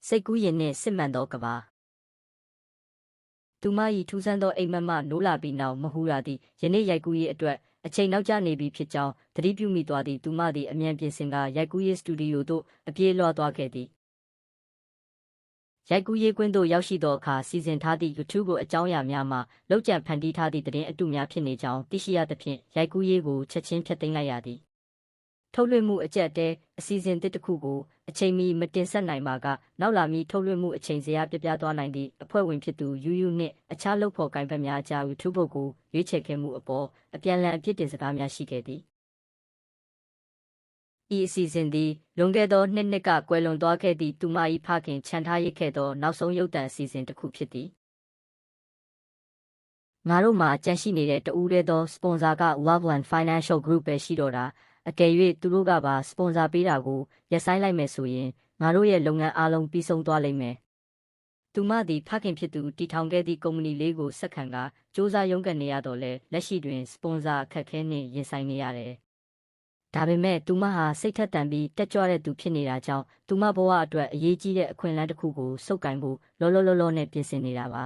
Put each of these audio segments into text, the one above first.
စိတ်ကူးရင်နှင့်စစ်မှန်သောကဘာသူမ၏ထူးဆန်းသောအိမ်မက်မှနိုးလာပြီးနောက်မဟူရာသည်ယနေ့ရိုက်ကူးရေးအတွက်အချိန်နောက်ကျနေပြီဖြစ်ကြောင်းသတိပြုမိသွားသည့်သူမသည်အမြန်ပြင်ဆင်ကရိုက်ကူးရေးစတူဒီယိုသို့အပြေးလွှားသွားခဲ့သည်ရိုက်ကူးရေးကွင်းသို့ရောက်ရှိသောအခါစီစဉ်ထားသည့် YouTube ကိုအကြောင်းအရာများမှလောက်ကျန်ဖန်တီးထားသည့်သတင်းအတုများဖြစ်နေကြောင်းသိရှိရသဖြင့်ရိုက်ကူးရေးကိုချက်ချင်းဖျက်သိမ်းလိုက်ရသည်ထုတ်လွှင့်မှုအကျက်တဲအစီအစဉ်တစ်ခုကိုအချိန်မီမတင်ဆက်နိုင်ပါကနောက်လာမည့်ထုတ်လွှင့်မှုအချိန်ဇယားပြပြသွားနိုင်သည့်အဖွဲ့ဝင်ဖြစ်သူယူယူနှင့်အခြားလုပ်ဖော်ကိုင်ဖက်များကြား YouTube ကိုရွေးချယ်ခဲ့မှုအပေါ်အပြန်အလှန်အပြစ်တင်စကားများရှိခဲ့သည်ဤအစီအစဉ်သည်လွန်ခဲ့သောနှစ်ကကွယ်လွန်သွားခဲ့သည့်သူမ၏ဖခင်ခြံထားရစ်ခဲ့သောနောက်ဆုံးရုပ်သံအစီအစဉ်တစ်ခုဖြစ်သည်ငါတို့မှာကြန့်ရှိနေတဲ့တဦးတည်းသောစပွန်ဆာက Loveland Financial Group ပဲရှိတော့တာအကယ်၍သူတို့ကပါစပွန်ဆာပေးတာကိုရပ်ဆိုင်းလိုက်မယ်ဆိုရင်ငါတို့ရဲ့လုပ်ငန်းအားလုံးပြီးဆုံးသွားလိမ့်မယ်သူမသည်ဖခင်ဖြစ်သူတည်ထောင်ခဲ့သည့်ကုမ္ပဏီလေးကိုဆက်ခံကစ조사ရုန်းကန်နေရတော့လဲလက်ရှိတွင်စပွန်ဆာအခက်အခဲနှင့်ရင်ဆိုင်နေရတယ်ဒါပေမဲ့သူမဟာစိတ်ထက်သန်ပြီးတက်ကြွတဲ့သူဖြစ်နေတာကြောင့်သူမဘဝအတွက်အရေးကြီးတဲ့အခွင့်အလမ်းတစ်ခုကိုစုပ်ကိုင်ဖို့လောလောနဲ့ပြင်ဆင်နေတာပါ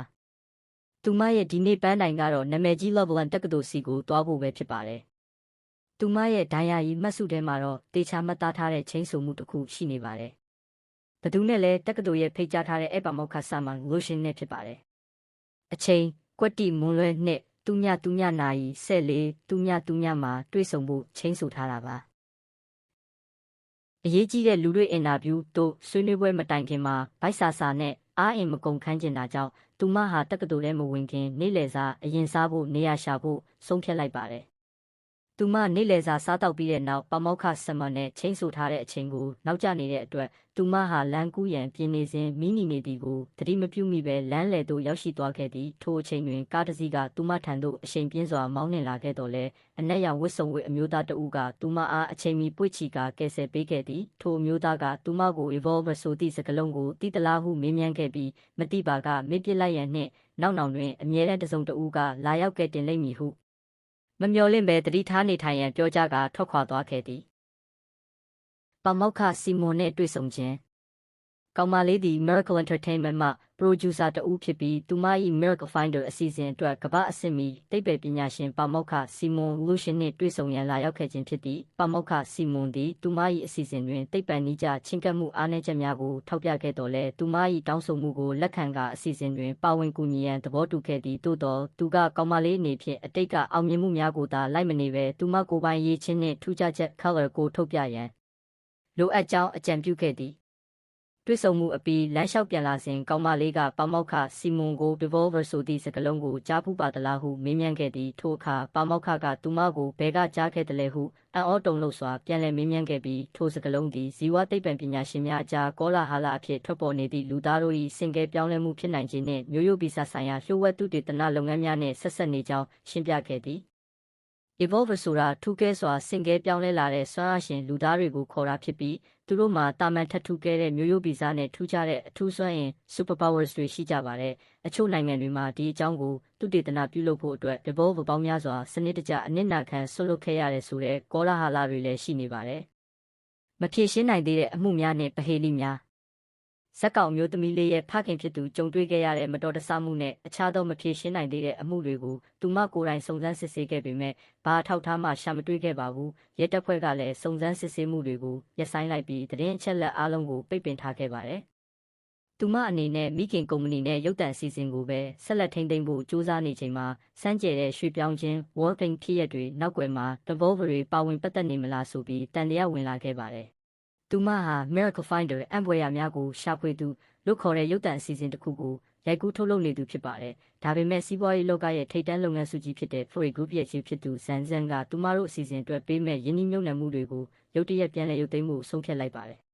သူမရဲ့ဒီနေ့ပန်းတိုင်ကတော့နာမည်ကြီး Loveland တက္ကသိုလ်စီကိုတွားဖို့ပဲဖြစ်ပါတယ်သူမရဲ့ဒိုင်ယာရီမှတ်စုထဲမှာတော့တေချာမှတ်သားထားတဲ့ချင်းဆိုမှုတစ်ခုရှိနေပါတယ်ဘသူနဲ့လဲတက္ကသိုလ်ရဲ့ဖိတ်ကြားထားတဲ့ပါမောက္ခဆာမန်လိုရှင်နဲ့ဖြစ်ပါတယ်အချိန်ကွက်တီမွန်လွဲနှစ်သူညနာရီ14သူညမှာတွေ့ဆုံဖို့ချင်းဆိုထားတာပါအရေးကြီးတဲ့လူတွေအင်တာဗျူးတို့ဆွေးနွေးပွဲမတိုင်ခင်မှာဗိုက်စာနဲ့အားအင်မကုန်ခန်းကျင်တာကြောင့်သူမဟာတက္ကသိုလ်ထဲမဝင်ခင်နေ့လယ်စာအရင်စားဖို့နေရာရှာဖို့ဆုံးဖြတ်လိုက်ပါတယ်သူမနေ့လယ်စာစားတောက်ပြီးတဲ့နောက်ပါမောက္ခဆမန်နဲ့ချင်းဆိုထားတဲ့အချိန်ကိုနောက်ကျနေတဲ့အတွက်သူမဟာလမ်းကူးရန်ပြင်နေစဉ်မိနီနေသည်ကိုသတိမပြုမိပဲလမ်းလယ်သို့ရောက်ရှိသွားခဲ့သည်ထိုအချိန်တွင်ကားတစ်စီးကသူမထံသို့အရှိန်ပြင်းစွာမောင်းနှင်လာခဲ့တော့လဲအနက်ရောင်ဝတ်စုံဝတ်အမျိုးသားတဦးကသူမအားအချိန်မီပွေ့ချီကကယ်ဆယ်ပေးခဲ့သည်ထိုအမျိုးသားကသူမကို revolver ဆိုသည့်စကားလုံးကိုတိတလားဟုမေးမြန်းခဲ့ပြီးမတိပါကမေ့ပစ်လိုက်ရန်နှင့်နောက်တွင်အမြဲတမ်းတစုံတဦးကလာရောက်ကယ်တင်လိမ့်မည်ဟုမမျှော်လင့်ပဲတတိထားနေထိုင်ရန်ပြောကြားကထွက်ခွာသွားခဲ့သည်ပါမောက္ခစီမွန်နှင့်တွေ့ဆုံခြင်းကောင်မလေးသည် Miracle Entertainment မှ producer တဦးဖြစ်ပြီးသူမ၏ Miracle Finder အစီအစဉ်အတွက်ကမ္ဘာအဆင့်မီသိပ္ပံပညာရှင်ပါမောက္ခစီမွန်လူရှင်နှင့်တွေ့ဆုံရန်လာရောက်ခဲ့ခြင်းဖြစ်သည်ပါမောက္ခစီမွန်သည်သူမ၏အစီအစဉ်တွင်သိပ္ပံနည်းကျချဉ်းကပ်မှုအားနည်းချက်များကိုထောက်ပြခဲ့တော်လဲသူမ၏တောင်းဆိုမှုကိုလက်ခံကအစီအစဉ်တွင်ပါဝင်ကူညီရန်သဘောတူခဲ့သည်သို့သောသူကကောင်မလေးအနေဖြင့်အတိတ်ကအောင်မြင်မှုများကိုသာလိုက်မနေပဲသူမကိုယ်ပိုင်ရေးချင်းနှင့်ထူးခြားချက် color ကိုထုတ်ပြရန်လိုအပ်ကြောင်းအကြံပြုခဲ့သည်တွေ့ဆုံမှုအပြီးလမ်းလျှောက်ပြန်လာစဉ်ကောင်မလေးကပါမောက္ခစီမွန်ကို revolver ဆိုသည့်စကားလုံးကိုကြားဖူးပါသလားဟုမေးမြန်းခဲ့သည်ထိုအခါပါမောက္ခကသူမကိုဘယ်ကကြားခဲ့တယ်လဲဟုအံ့ဩတုန်လှုပ်စွာပြန်လည်မေးမြန်းခဲ့ပြီးထိုစကားလုံးသည်ဇီဝသိပ္ပံပညာရှင်များအကြားကောလာဟလအဖြစ်ထွက်ပေါ်နေသည့်လူသားတို့၏စင်ကဲပြောင်းလဲမှုဖြစ်နိုင်ခြင်းနှင့်မျိုးရိုးဗီဇဆိုင်ရာလျှို့ဝှက်သုတေသနလုပ်ငန်းများနှင့်ဆက်စပ်နေကြောင်းရှင်းပြခဲ့သည်Evolver ဆိုတာထူးကဲစွာစင်ကဲပြောင်းလဲလာတဲ့စွမ်းအားရှင်လူသားတွေကိုခေါ်တာဖြစ်ပြီးသူတို့မှာတာမန်ထက်ထူးကဲတဲ့မျိုးရိုးဗီဇနဲ့ထူးခြားတဲ့အထူးစွမ်းအင် superpowers တွေရှိကြပါတယ်။အချို့နိုင်ငံတွေမှာဒီအကြောင်းကိုသုတေသနပြုလုပ်ဖို့အတွက် Evolver ပေါင်းများစွာစနစ်တကျအနစ်နာခံဆွတ်လွတ်ခဲ့ရတယ်ဆိုတဲ့ကောလာဟလတွေလည်းရှိနေပါတယ်။မဖြေရှင်းနိုင်သေးတဲ့အမှုများနဲ့ပဟေလိများဇက်ကောင်မျိုးသမီးလေးရဲ့ဖခင်ဖြစ်သူကြုံတွေ့ခဲ့ရတဲ့မတော်တဆမှုနဲ့အခြားသောမဖြေရှင်းနိုင်သေးတဲ့အမှုတွေကိုသူမကိုယ်တိုင်စုံစမ်းစစ်ဆေးခဲ့ပေမဲ့ဘာအထောက်ထားမှရှာမတွေ့ခဲ့ပါဘူးရဲတပ်ဖွဲ့ကလည်းစုံစမ်းစစ်ဆေးမှုတွေကိုရပ်ဆိုင်းလိုက်ပြီးသတင်းအချက်အလက်အားလုံးကိုပိတ်ပင်ထားခဲ့ပါတယ်သူမအနေနဲ့မိခင်ကုမ္ပဏီနဲ့ရုပ်သံအစီအစဉ်ကိုပဲဆက်လက်ထိန်းသိမ်းဖို့ကြိုးစားနေချိန်မှာစမ်းကြဲတဲ့ရွှေပြောင်းခြင်း Working ဖြစ်ရပ်တွေနောက်ွယ်မှာ Revolver တွေပါဝင်ပတ်သက်နေမလားဆိုပြီးတန်တရားဝင်လာခဲ့ပါတယ်သူမဟာ Miracle Finder အံ့ဖွယ်ရာများကိုရှာဖွေသူလို့ခေါ်တဲ့ရုပ်သံအစီအစဉ်တစ်ခုကိုရိုက်ကူးထုတ်လုပ်နေသူဖြစ်ပါတယ်။ဒါပေမဲ့စီးပွားရေးလောကရဲ့ထိပ်တန်းလုပ်ငန်းစုကြီးဖြစ်တဲ့ Free Group ရဲ့ကြီးဖြစ်သူဇန်ကသူမတို့အစီအစဉ်အတွက်ပေးမဲ့ယင်းနှိမ့်ညွှန်မှုတွေကိုရုတ်တရက်ပြန်လည်ရုပ်သိမ်းမှုဆုံးဖြတ်လိုက်ပါတယ်။